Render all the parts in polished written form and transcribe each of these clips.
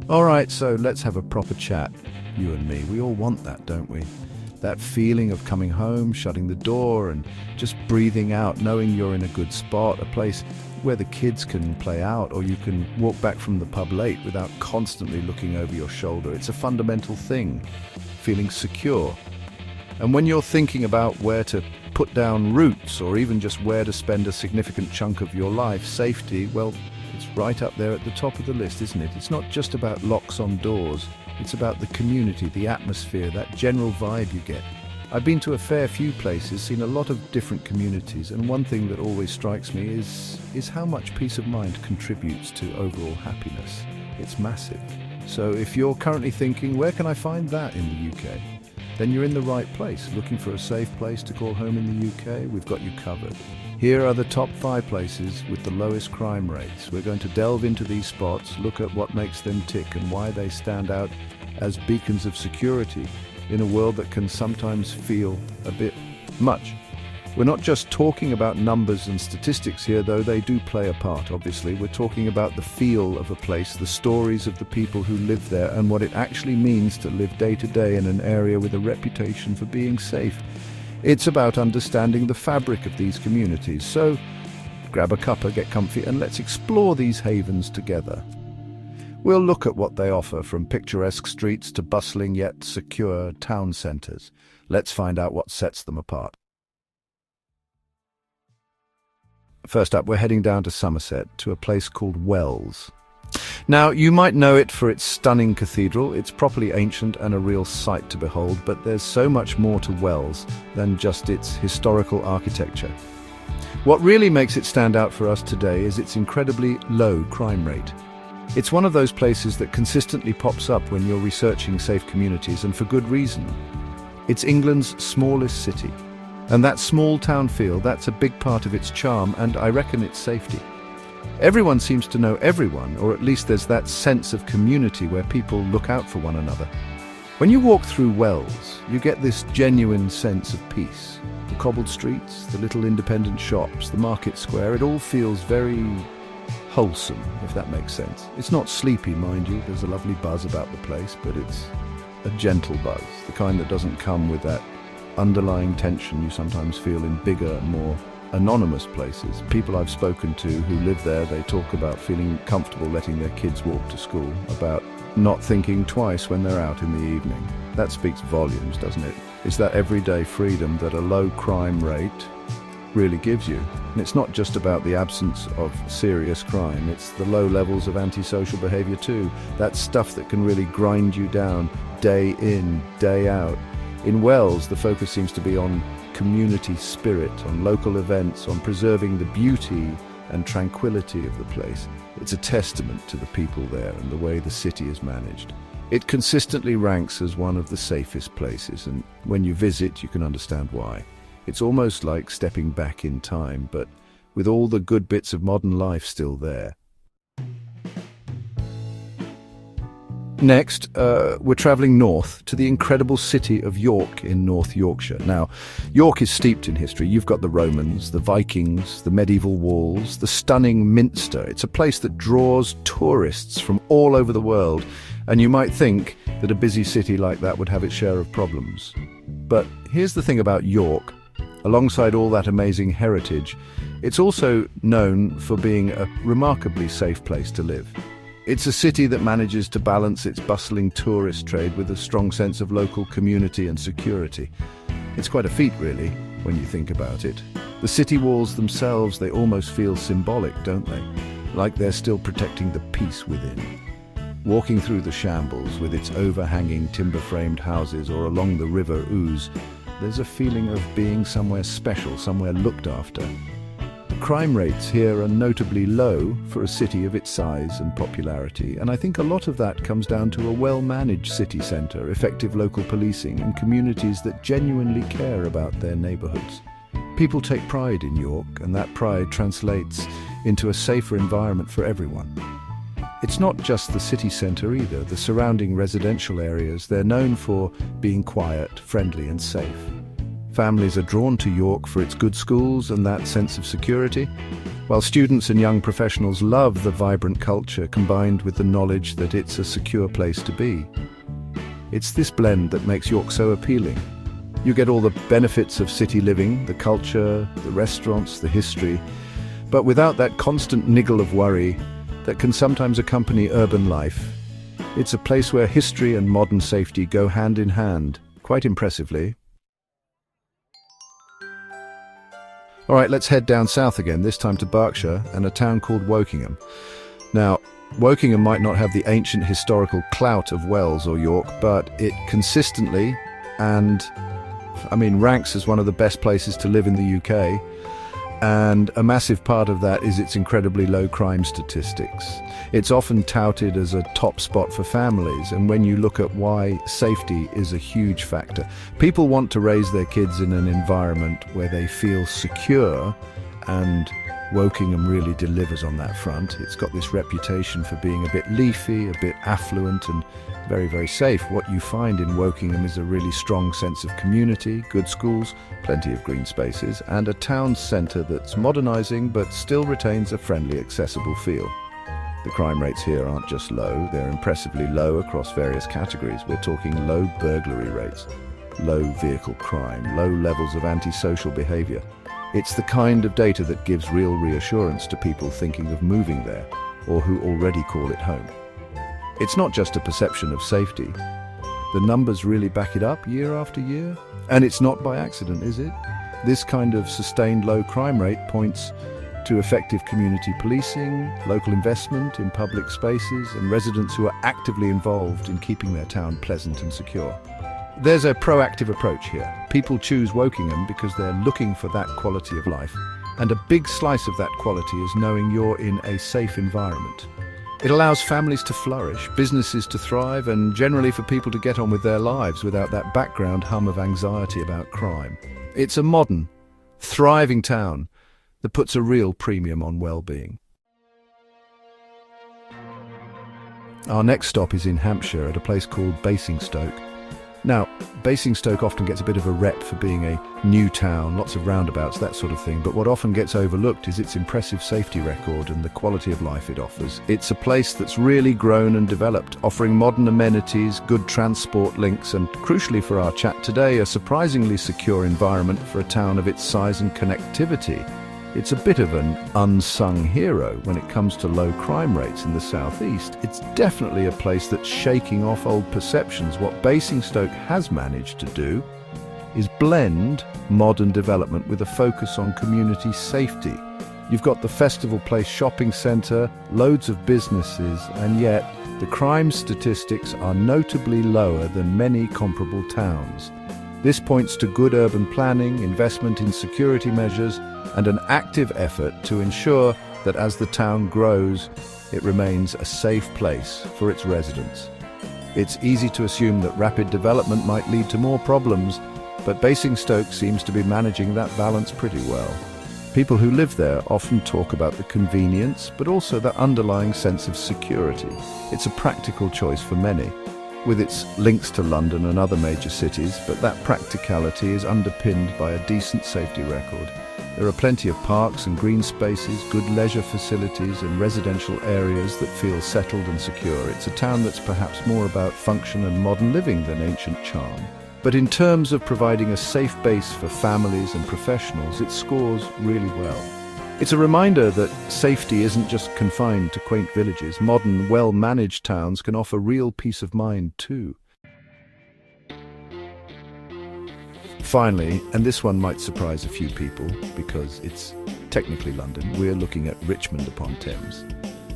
All right, so let's have a proper chat, you and me. We all want that, don't we? That feeling of coming home, shutting the door, and just breathing out, knowing you're in a good spot, a place where the kids can play out, or you can walk back from the pub late without constantly looking over your shoulder. It's a fundamental thing, feeling secure. And when you're thinking about where to put down roots, or even just where to spend a significant chunk of your life, safety, well, it's right up there at the top of the list, isn't it? It's not just about locks on doors. It's about the community, the atmosphere, that general vibe you get. I've been to a fair few places, seen a lot of different communities, and one thing that always strikes me is how much peace of mind contributes to overall happiness. It's massive. So if you're currently thinking, where can I find that in the UK? Then you're in the right place. Looking for a safe place to call home in the UK? We've got you covered. Here are the top 5 places with the lowest crime rates. We're going to delve into these spots, look at what makes them tick and why they stand out as beacons of security in a world that can sometimes feel a bit much. We're not just talking about numbers and statistics here, though they do play a part, obviously. We're talking about the feel of a place, the stories of the people who live there, and what it actually means to live day to day in an area with a reputation for being safe. It's about understanding the fabric of these communities. So grab a cuppa, get comfy, and let's explore these havens together. We'll look at what they offer, from picturesque streets to bustling yet secure town centres. Let's find out what sets them apart. First up, we're heading down to Somerset, to a place called Wells. Now, you might know it for its stunning cathedral. It's properly ancient and a real sight to behold, but there's so much more to Wells than just its historical architecture. What really makes it stand out for us today is its incredibly low crime rate. It's one of those places that consistently pops up when you're researching safe communities, and for good reason. It's England's smallest city. And that small town feel, that's a big part of its charm, and I reckon its safety. Everyone seems to know everyone, or at least there's that sense of community where people look out for one another. When you walk through Wells, you get this genuine sense of peace. The cobbled streets, the little independent shops, the market square, it all feels very wholesome, if that makes sense. It's not sleepy, mind you. There's a lovely buzz about the place, but it's a gentle buzz, the kind that doesn't come with that underlying tension you sometimes feel in bigger, more anonymous places. People I've spoken to who live there, they talk about feeling comfortable letting their kids walk to school, about not thinking twice when they're out in the evening. That speaks volumes, doesn't it? It's that everyday freedom that a low crime rate really gives you. And it's not just about the absence of serious crime, it's the low levels of antisocial behaviour too. That stuff that can really grind you down day in, day out. In Wells, the focus seems to be on community spirit, on local events, on preserving the beauty and tranquility of the place. It's a testament to the people there and the way the city is managed. It consistently ranks as one of the safest places, and when you visit, you can understand why. It's almost like stepping back in time, but with all the good bits of modern life still there. Next, we're travelling north to the incredible city of York in North Yorkshire. Now, York is steeped in history. You've got the Romans, the Vikings, the medieval walls, the stunning Minster. It's a place that draws tourists from all over the world, and you might think that a busy city like that would have its share of problems. But here's the thing about York. Alongside all that amazing heritage, it's also known for being a remarkably safe place to live. It's a city that manages to balance its bustling tourist trade with a strong sense of local community and security. It's quite a feat, really, when you think about it. The city walls themselves, they almost feel symbolic, don't they? Like they're still protecting the peace within. Walking through the shambles with its overhanging timber-framed houses or along the River Ouse, there's a feeling of being somewhere special, somewhere looked after. Crime rates here are notably low for a city of its size and popularity, and I think a lot of that comes down to a well-managed city centre, effective local policing, and communities that genuinely care about their neighbourhoods. People take pride in York, and that pride translates into a safer environment for everyone. It's not just the city centre either. The surrounding residential areas, they're known for being quiet, friendly and safe. Families are drawn to York for its good schools and that sense of security. while students and young professionals love the vibrant culture combined with the knowledge that it's a secure place to be. It's this blend that makes York so appealing. You get all the benefits of city living, the culture, the restaurants, the history, but without that constant niggle of worry that can sometimes accompany urban life. It's a place where history and modern safety go hand in hand, quite impressively. All right, let's head down south again, this time to Berkshire and a town called Wokingham. Now, Wokingham might not have the ancient historical clout of Wells or York, but it consistently ranks as one of the best places to live in the UK. And a massive part of that is its incredibly low crime statistics. It's often touted as a top spot for families, and when you look at why, safety is a huge factor. People want to raise their kids in an environment where they feel secure, and Wokingham really delivers on that front. It's got this reputation for being a bit leafy, a bit affluent, and very, very safe. What you find in Wokingham is a really strong sense of community, good schools, plenty of green spaces, and a town centre that's modernising but still retains a friendly, accessible feel. The crime rates here aren't just low, they're impressively low across various categories. We're talking low burglary rates, low vehicle crime, low levels of antisocial behaviour. It's the kind of data that gives real reassurance to people thinking of moving there, or who already call it home. It's not just a perception of safety. The numbers really back it up year after year. And it's not by accident, is it? This kind of sustained low crime rate points to effective community policing, local investment in public spaces, and residents who are actively involved in keeping their town pleasant and secure. There's a proactive approach here. People choose Wokingham because they're looking for that quality of life. And a big slice of that quality is knowing you're in a safe environment. It allows families to flourish, businesses to thrive, and generally for people to get on with their lives without that background hum of anxiety about crime. It's a modern, thriving town that puts a real premium on well-being. Our next stop is in Hampshire at a place called Basingstoke. Now, Basingstoke often gets a bit of a rep for being a new town, lots of roundabouts, that sort of thing, but what often gets overlooked is its impressive safety record and the quality of life it offers. It's a place that's really grown and developed, offering modern amenities, good transport links, and crucially for our chat today, a surprisingly secure environment for a town of its size and connectivity. It's a bit of an unsung hero when it comes to low crime rates in the southeast. It's definitely a place that's shaking off old perceptions. What Basingstoke has managed to do is blend modern development with a focus on community safety. You've got the Festival Place shopping centre, loads of businesses, and yet the crime statistics are notably lower than many comparable towns. This points to good urban planning, investment in security measures, and an active effort to ensure that as the town grows, it remains a safe place for its residents. It's easy to assume that rapid development might lead to more problems, but Basingstoke seems to be managing that balance pretty well. People who live there often talk about the convenience, but also the underlying sense of security. It's a practical choice for many, with its links to London and other major cities, but that practicality is underpinned by a decent safety record. There are plenty of parks and green spaces, good leisure facilities and residential areas that feel settled and secure. It's a town that's perhaps more about function and modern living than ancient charm. But in terms of providing a safe base for families and professionals, it scores really well. It's a reminder that safety isn't just confined to quaint villages. Modern, well-managed towns can offer real peace of mind too. Finally, and this one might surprise a few people because it's technically London, we're looking at Richmond upon Thames.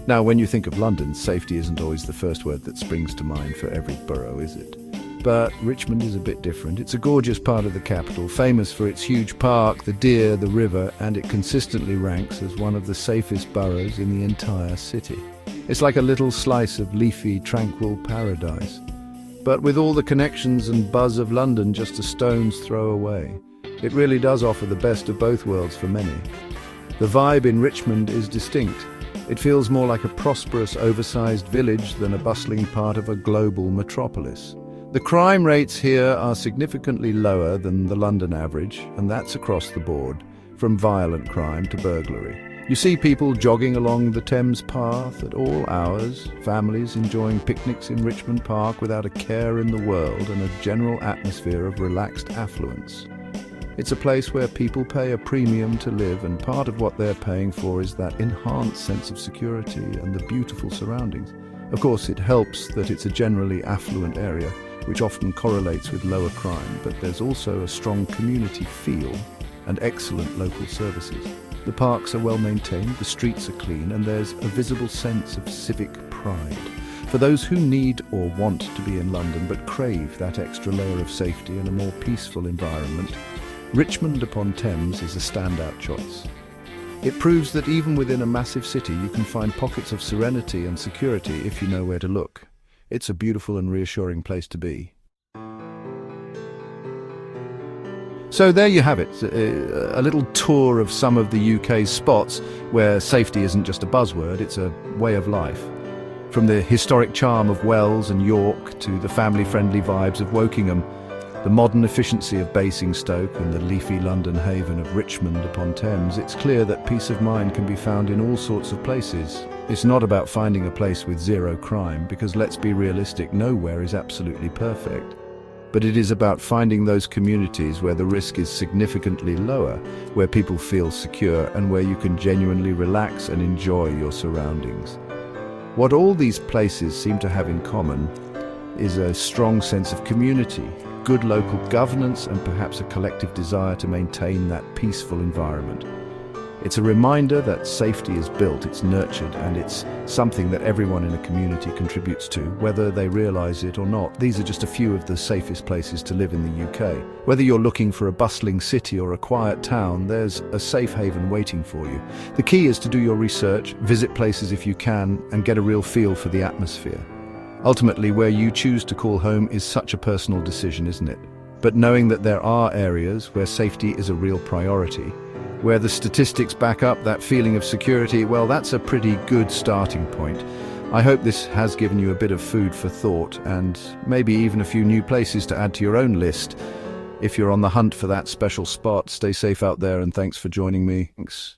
Now, when you think of London, safety isn't always the first word that springs to mind for every borough, is it? But Richmond is a bit different. It's a gorgeous part of the capital, famous for its huge park, the deer, the river, and it consistently ranks as one of the safest boroughs in the entire city. It's like a little slice of leafy, tranquil paradise. But with all the connections and buzz of London just a stone's throw away, it really does offer the best of both worlds for many. The vibe in Richmond is distinct. It feels more like a prosperous, oversized village than a bustling part of a global metropolis. The crime rates here are significantly lower than the London average, and that's across the board, from violent crime to burglary. You see people jogging along the Thames path at all hours, families enjoying picnics in Richmond Park without a care in the world, and a general atmosphere of relaxed affluence. It's a place where people pay a premium to live, and part of what they're paying for is that enhanced sense of security and the beautiful surroundings. Of course, it helps that it's a generally affluent area, which often correlates with lower crime, but there's also a strong community feel and excellent local services. The parks are well maintained, the streets are clean, and there's a visible sense of civic pride. For those who need or want to be in London but crave that extra layer of safety and a more peaceful environment, Richmond upon Thames is a standout choice. It proves that even within a massive city you can find pockets of serenity and security if you know where to look. It's a beautiful and reassuring place to be. So there you have it, a little tour of some of the UK's spots where safety isn't just a buzzword, it's a way of life. From the historic charm of Wells and York to the family-friendly vibes of Wokingham, the modern efficiency of Basingstoke and the leafy London haven of Richmond upon Thames, it's clear that peace of mind can be found in all sorts of places. It's not about finding a place with zero crime, because let's be realistic, nowhere is absolutely perfect. But it is about finding those communities where the risk is significantly lower, where people feel secure, and where you can genuinely relax and enjoy your surroundings. What all these places seem to have in common is a strong sense of community, good local governance, and perhaps a collective desire to maintain that peaceful environment. It's a reminder that safety is built, it's nurtured, and it's something that everyone in a community contributes to, whether they realise it or not. These are just a few of the safest places to live in the UK. Whether you're looking for a bustling city or a quiet town, there's a safe haven waiting for you. The key is to do your research, visit places if you can, and get a real feel for the atmosphere. Ultimately, where you choose to call home is such a personal decision, isn't it? But knowing that there are areas where safety is a real priority, where the statistics back up that feeling of security, well, that's a pretty good starting point. I hope this has given you a bit of food for thought, and maybe even a few new places to add to your own list. If you're on the hunt for that special spot, stay safe out there, and thanks for joining me. Thanks.